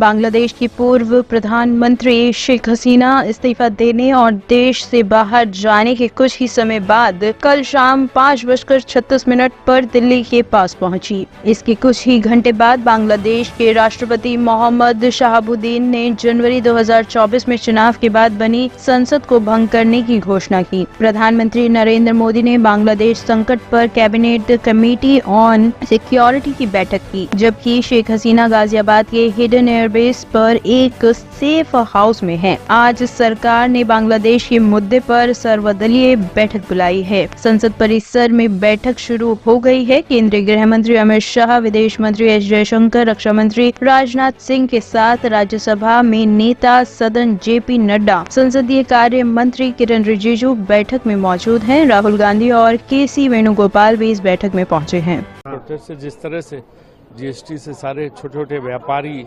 बांग्लादेश की पूर्व प्रधानमंत्री शेख हसीना इस्तीफा देने और देश से बाहर जाने के कुछ ही समय बाद कल शाम 5:36 पर दिल्ली के पास पहुंची। इसके कुछ ही घंटे बाद बांग्लादेश के राष्ट्रपति मोहम्मद शहाबुद्दीन ने जनवरी 2024 में चुनाव के बाद बनी संसद को भंग करने की घोषणा की। प्रधानमंत्री नरेंद्र मोदी ने बांग्लादेश संकट पर कैबिनेट कमेटी ऑन सिक्योरिटी की बैठक की, जबकि शेख हसीना गाजियाबाद के हिडन एयरबेस पर एक सेफ हाउस में है। आज सरकार ने बांग्लादेश के मुद्दे पर सर्वदलीय बैठक बुलाई है। संसद परिसर में बैठक शुरू हो गई है। केंद्रीय गृह मंत्री अमित शाह, विदेश मंत्री एस जयशंकर, रक्षा मंत्री राजनाथ सिंह के साथ राज्यसभा में नेता सदन जेपी नड्डा, संसदीय कार्य मंत्री किरण रिजिजू बैठक में मौजूद हैं। राहुल गांधी और केसी वेणुगोपाल भी इस बैठक में पहुंचे हैं। प्रोटेस्ट से जिस तरह से जीएसटी से सारे छोटे छोटे व्यापारी,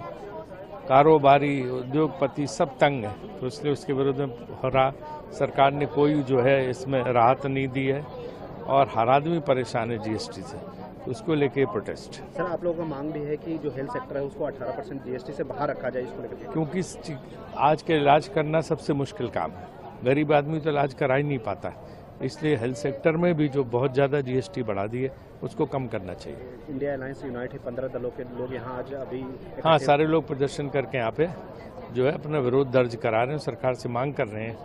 कारोबारी, उद्योगपति सब तंग है, तो इसलिए उसके विरोध में हो रहा। सरकार ने कोई जो है इसमें राहत नहीं दी है और हर आदमी परेशान है जीएसटी से, तो उसको लेके प्रोटेस्ट। सर, आप लोगों का मांग भी है कि जो हेल्थ सेक्टर है उसको 18% जीएसटी से बाहर रखा जाए, इसको लेकर? क्योंकि आज के इलाज करना सबसे मुश्किल काम है, गरीब आदमी तो इलाज करा ही नहीं पाता, इसलिए हेल्थ सेक्टर में भी जो बहुत ज़्यादा जीएसटी बढ़ा दी है उसको कम करना चाहिए। इंडिया अलायंस यूनाइट है, 15 दलों के लोग यहाँ आज अभी हाँ, सारे लोग प्रदर्शन करके यहाँ पे जो है अपना विरोध दर्ज करा रहे हैं। सरकार से मांग कर रहे हैं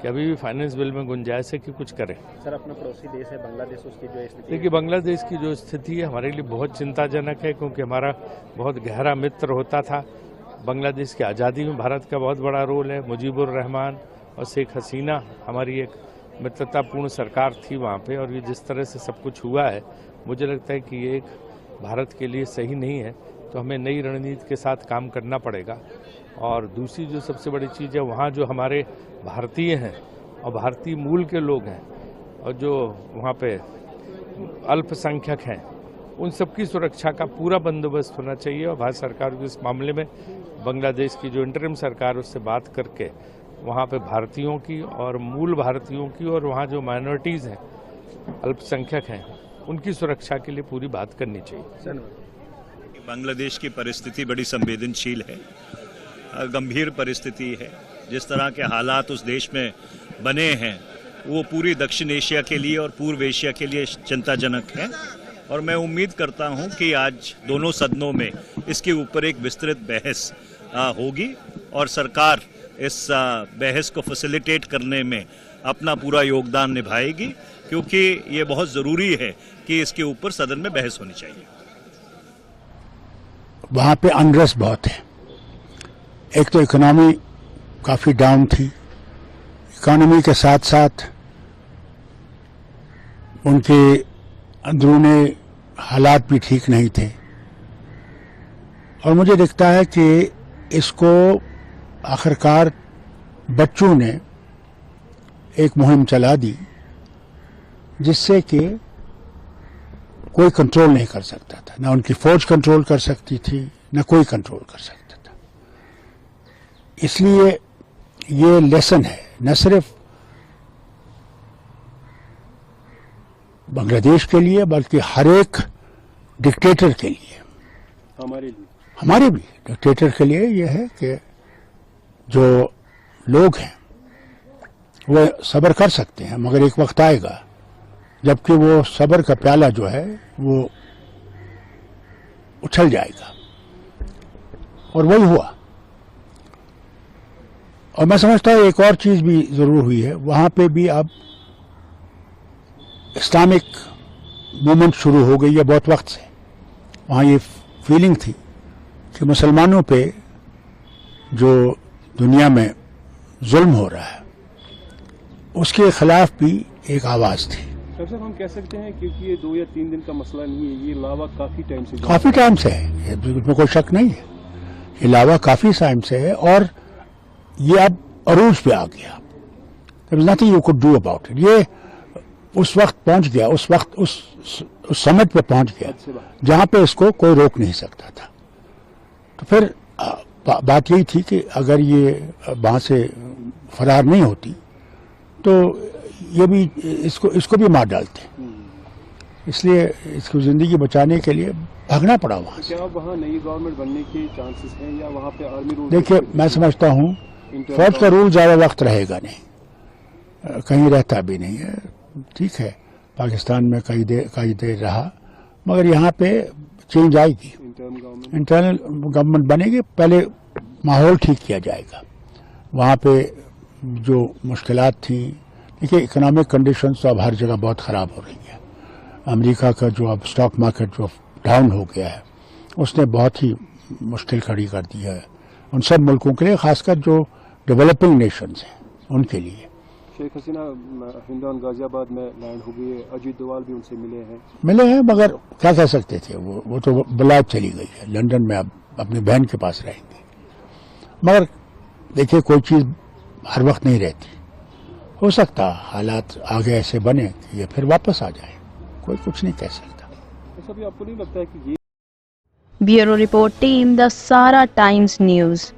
कि अभी भी फाइनेंस बिल में गुंजाइश है कि कुछ करें। सर, अपना पड़ोसी देश है बांग्लादेश, उसकी जो स्थिति, देखिए बांग्लादेश की जो स्थिति है हमारे लिए बहुत चिंताजनक है, क्योंकि हमारा बहुत गहरा मित्र होता था। बांग्लादेश की आज़ादी में भारत का बहुत बड़ा रोल है। मुजीबुर रहमान और शेख हसीना हमारी एक मित्रतापूर्ण सरकार थी वहाँ पे, और ये जिस तरह से सब कुछ हुआ है मुझे लगता है कि ये एक भारत के लिए सही नहीं है। तो हमें नई रणनीति के साथ काम करना पड़ेगा। और दूसरी जो सबसे बड़ी चीज़ है, वहाँ जो हमारे भारतीय हैं और भारतीय मूल के लोग हैं और जो वहाँ पे अल्पसंख्यक हैं, उन सबकी सुरक्षा का पूरा बंदोबस्त होना चाहिए। और भारत सरकार को इस मामले में बांग्लादेश की जो इंटरिम सरकार उससे बात करके वहाँ पे भारतीयों की और मूल भारतीयों की और वहाँ जो माइनॉरिटीज़ हैं, अल्पसंख्यक हैं, उनकी सुरक्षा के लिए पूरी बात करनी चाहिए। बांग्लादेश की परिस्थिति बड़ी संवेदनशील है, गंभीर परिस्थिति है। जिस तरह के हालात उस देश में बने हैं वो पूरी दक्षिण एशिया के लिए और पूर्व एशिया के लिए चिंताजनक है। और मैं उम्मीद करता हूं कि आज दोनों सदनों में इसके ऊपर एक विस्तृत बहस होगी और सरकार इस बहस को फैसिलिटेट करने में अपना पूरा योगदान निभाएगी, क्योंकि ये बहुत ज़रूरी है कि इसके ऊपर सदन में बहस होनी चाहिए। वहाँ पे अनरेस्ट बहुत है। एक तो इकोनॉमी काफ़ी डाउन थी, इकोनॉमी के साथ साथ उनके अंदरूनी हालात भी ठीक नहीं थे। और मुझे दिखता है कि इसको आखिरकार बच्चों ने एक मुहिम चला दी जिससे कि कोई कंट्रोल नहीं कर सकता था, ना उनकी फौज कंट्रोल कर सकती थी, ना कोई कंट्रोल कर सकता था। इसलिए ये लेसन है न सिर्फ बांग्लादेश के लिए बल्कि हर एक डिक्टेटर के लिए, हमारे भी डिक्टेटर के लिए ये है कि जो लोग हैं वो सब्र कर सकते हैं, मगर एक वक्त आएगा जबकि वो सब्र का प्याला जो है वो उछल जाएगा। और वही हुआ। और मैं समझता हूँ एक और चीज़ भी ज़रूर हुई है, वहाँ पे भी अब इस्लामिक मूवमेंट शुरू हो गई है बहुत वक्त से। वहाँ ये फीलिंग थी कि मुसलमानों पे जो दुनिया में जुल्म हो रहा है उसके खिलाफ भी एक आवाज़ थी। सर, हम कह सकते हैं क्योंकि ये 2 या 3 दिन का मसला नहीं है, ये लावा काफ़ी टाइम से है, इसमें कोई शक नहीं है। ये लावा काफ़ी टाइम से है और ये अब अरूज पे आ गया। There was nothing you could do about it। ये उस वक्त पहुंच गया, उस वक्त उस समिट पे पहुंच गया जहां पे इसको कोई रोक नहीं सकता था। तो फिर बात यही थी कि अगर ये वहां से फरार नहीं होती तो ये भी इसको भी मार डालते। इसलिए इसकी ज़िंदगी बचाने के लिए भागना पड़ा वहाँ से। क्या वहाँ नई गवर्नमेंट बनने के चांसेस हैं या वहाँ पे आर्मी रूल? देखिए, मैं समझता हूँ फौज का रूल ज़्यादा वक्त रहेगा नहीं, कहीं रहता भी नहीं है। ठीक है, पाकिस्तान में कई देर रहा, मगर यहाँ पे चेंज आएगी, इंटरनल गवर्नमेंट बनेगी। पहले माहौल ठीक किया जाएगा। वहाँ पे जो मुश्किलात थी, देखिए इकोनॉमिक कंडीशंस तो अब हर जगह बहुत ख़राब हो रही है। अमेरिका का जो अब स्टॉक मार्केट जो डाउन हो गया है, उसने बहुत ही मुश्किल खड़ी कर दी है उन सब मुल्कों के लिए, खासकर जो डेवलपिंग नेशंस हैं उनके लिए। शेख हसीना हिंदौन गाजियाबाद में लैंड हो गई है, अजीत डोवाल भी उनसे मिले हैं, मगर क्या कह सकते थे, वो तो बुलाए चली गई है लंदन में, अब अपनी बहन के पास रहेंगे। मगर देखिए, कोई चीज़ हर वक्त नहीं रहती, हो सकता हालात आगे ऐसे बने कि ये फिर वापस आ जाए, कोई कुछ नहीं कह सकता। ऐसा भी आपको नहीं लगता है कि ये ब्यूरो रिपोर्ट टीम द सारा टाइम्स न्यूज़।